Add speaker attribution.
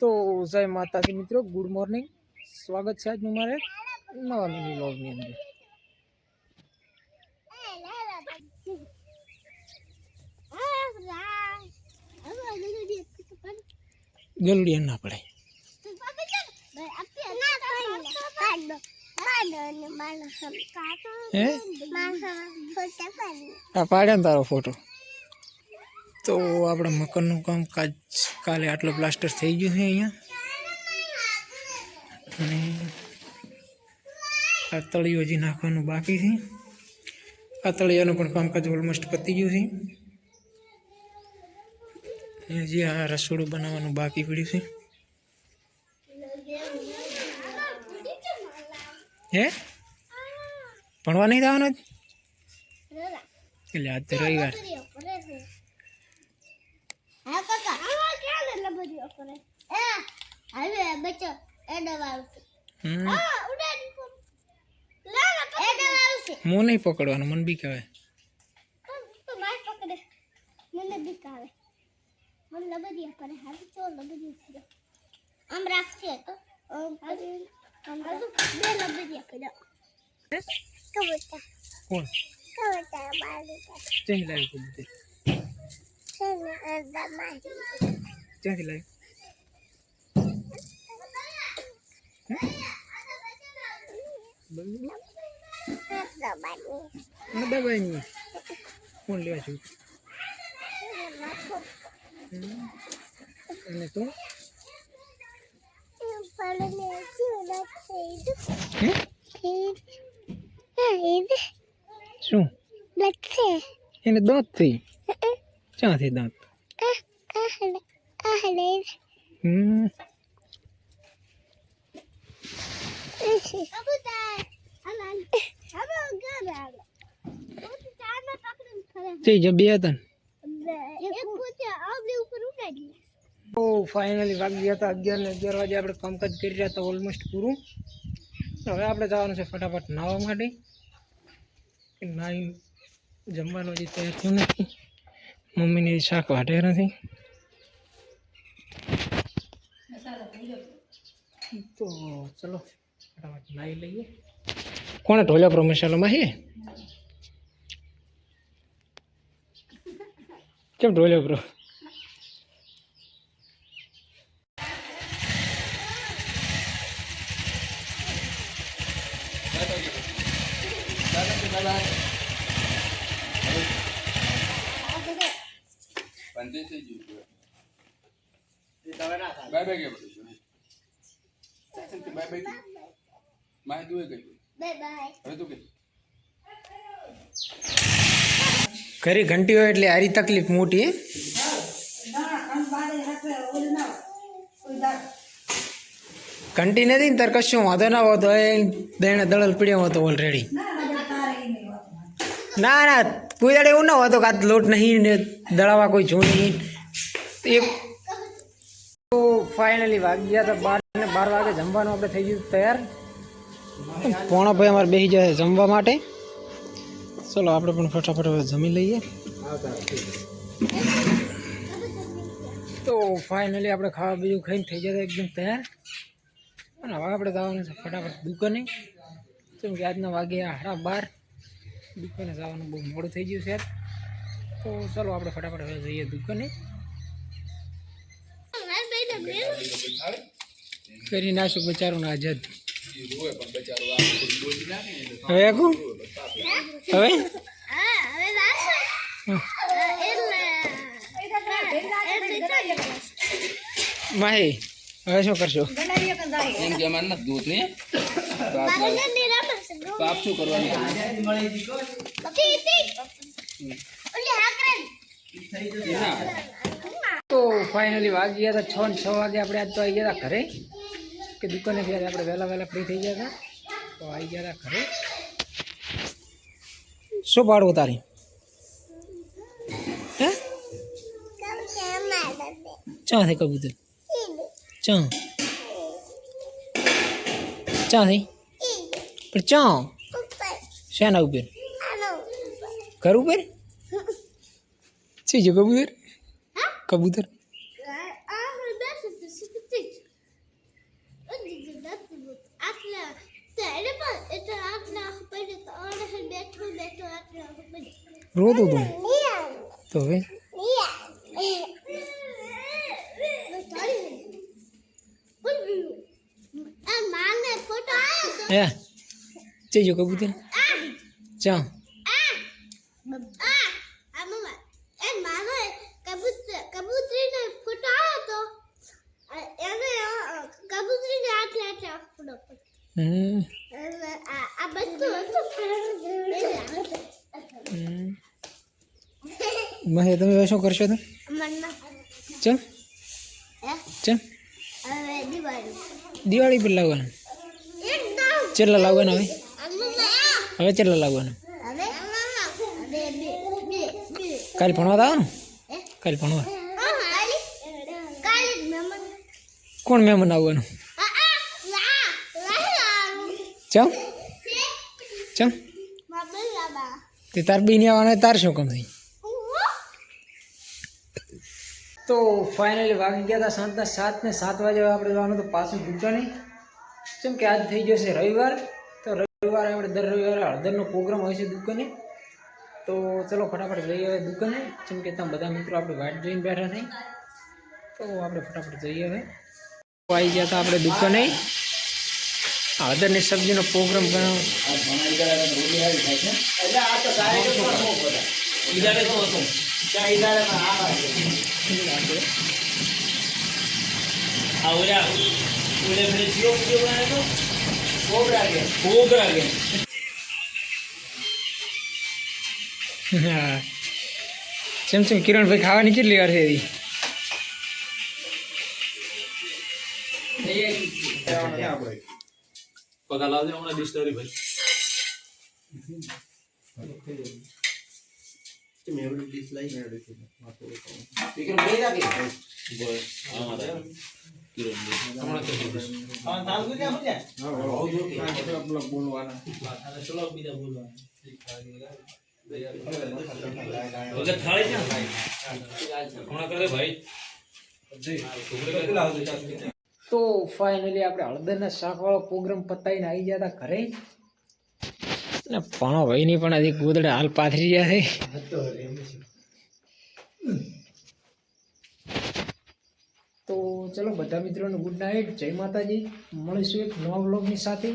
Speaker 1: तो जय माता दी मित्रों, गुड मॉर्निंग। स्वागत है आज हमारे नवा मिनी व्लॉग में अंदर। जल्दी ना पड़े पाड़े तारो फोटो तो अपना मकान काम काज काले आटलो प्लास्टर थी गयो है अँ तळियो हजी नाखवानुं बाकी है। आ तळियानुं पण कामकाज ऑलमोस्ट पती गयुं छे। हजी आ रसोड़ुं बनाववानुं बाकी पड्युं छे। हे भणवा नहीं जवानुं એટલે આજ તો રવિવાર। मुँह नहीं पकड़वानुं, मन बीक आवे। कौन चाहिए लाई कबूतर चाहिए लाई दबाई नहीं कौन ले आछू અને તું શું એને દાંત થઈ ક્યાંથી દાંત જब બે હતા तो फाइनली वाग गया था 11 ने 11 वाजे આપણે કામકાજ કરી રહ્યા હતા ઓલમોસ્ટ પૂરું। હવે આપણે જવાનું છે ફટાફટ નાવા માટે। નાઈ જમવાનું જે તૈયાર થયું નથી, મમ્મીને શાક વાટે નથી તો ચલો ફટાફટ નાઈ લઈએ। કોણે ઢોલ્યા પ્રો મસાલામાં હે કેમ ઢોલ્યો પ્રો घरी घंटी हो એટલે આરી તકલીફ મોટી હે। ઘંટી નથી ને તાર કશું વાંધો ના હોતો દેણે દળલ પડ્યો હતો ઓલરેડી। ના ના કોઈ દાડે એવું ના હોતો કે આ લોટ નહીં ને દળાવા કોઈ જો નહીં એક તો ફાઇનલી વાગી ગયા હતા 12 ને 12 વાગે જમવાનું આપણે થઈ ગયું તૈયાર। પોણા ભાઈ અમારે બેસી જાય જમવા માટે। ચલો આપણે પણ ફટાફટ હવે જમી લઈએ। તો ફાઇનલી આપણે ખાવા બીજું ખાઈને થઈ જતા એકદમ તૈયાર। અને હવે આપણે જવાનું છે ફટાફટ દુકાને, કેમ કે આજના વાગ્યા 12:30, દુકાને જવાનું બહુ મોડું થઈ ગયું છે। તો ચલો આપણે ફટાફટ હવે જઈએ દુકાને। કરી નાશું બચારું ને આઝાદ હવે આખું હવે માહી હવે શું કરશો? એમ કે અમારે નથી દૂધ ને પાપ શું કરવાનું? તો ફાઇનલી વાગી ગયા હતા 6 ને 6 વાગે આપણે આજ તો આવી ગયા હતા ઘરે, કે દુકાને ત્યારે આપણે વહેલા ફ્રી થઈ ગયા હતા તો આવી ગયા હતા ઘરે। શું પાડવું તારી હે ચા થઈ કબૂતર ચા ચા થઈ પણ ચા શેના ઉપર ઘર ઉપર છે જો કબૂતર કબૂતર રોતું તું તો હવે હે ચેજો કબૂતર ચા મહે તમે હવે શું કરશો તો ચમ ચમ દિવાળી પર લાવવાના કેટલા લાવવાના હવે કેટલા લાવવાના કાલે ભણવા આવવાનું કાલે ભણવા કોણ મહેમાન આવવાનું ચમ ચમ તે તાર બી નહીં આવવાના તાર શું કામ થઈ તો ફાઇનલી વાગી ગયા હતા સાંજના 7 ને 7 વાગે આપણે જવાનું તો પાછું દુકાને કેમ કે આજ થઈ જશે રવિવાર તો રવિવારે આપણે દર રવિવારે હળદરનો પ્રોગ્રામ હોય છે દુકાને તો ચલો ફટાફટ જઈએ હવે દુકાને કેમ કે તમે બધા મિત્રો આપણે વાટ જોઈને બેઠા નહીં તો આપણે ફટાફટ જઈએ હવે આવી ગયા હતા આપણે દુકાને હળદરની સબ્જીનો પ્રોગ્રામ હા ચમ કિરણભાઈ ખાવાની કેટલી વાર થઈ
Speaker 2: પગા લાવજો હમણાં ડિસ્ટરી ભાઈ
Speaker 1: તો ફાઇનલી આપણે હળદરના શાકવાળો પ્રોગ્રામ પતાવીને આવી ગયા હતા ઘરે ને ભણો ભાઈની પણ હજી ગોદડે હાલ પાથરી ગયા છે તો ચલો બધા મિત્રોને ગુડ નાઇટ જય માતાજી મળીશું એક નવા બ્લોગની સાથે